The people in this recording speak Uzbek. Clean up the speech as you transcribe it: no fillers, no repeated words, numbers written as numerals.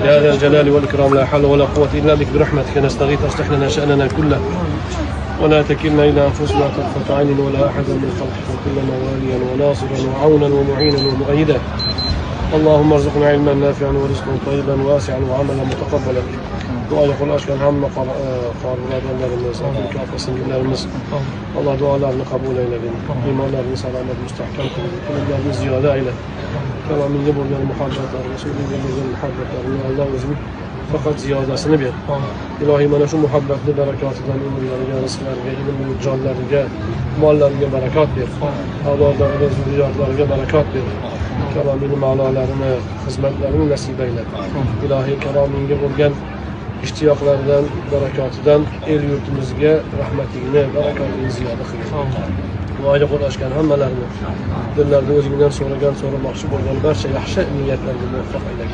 يا ذا الجلال والإكرام لا حول ولا قوة إلا بك برحمتك نستغيث أصلح لنا شأننا كله ولا تكلنا إلى أنفسنا طرفة عين ولا أحدا من خلقك وكلنا واليا وناصرا وعونا ومعينا ومؤيدا. اللهم ارزقنا علما نافعا ورزقا طيبا واسعا وعملا متقبلا. Duaya kılarken hamle farlarlarımız, Afrika kafasındakilerimiz, Allah dualarını kabul eylesin. İmanlarını selamet müstahkem kılın. Kullarını ziyade eyle. Kelaminde bulunan muhabbetler, Resulü'nde bulunan muhabbetlerini Allah özgür fakat ziyadesini ver. İlahi bana şu muhabbetli berekatından ömürlerine, rızklarına, ilim canlarına, mallarına berekat ver. Evladlarına, zürriyatlarına berekat ver. Kelaminin manalarını, hizmetlerini nasip eyle. İlahi kelaminde bulunan İştiyaklardan, berekatından el yurtumuzga rahmatini, berekatini ziyade kılın. Duaya kılarken hammelerini, dillerinde özünden so'ragan, so'ramoqchi bo'lgan barcha yaxshi niyatlarga muvaffaq eyle.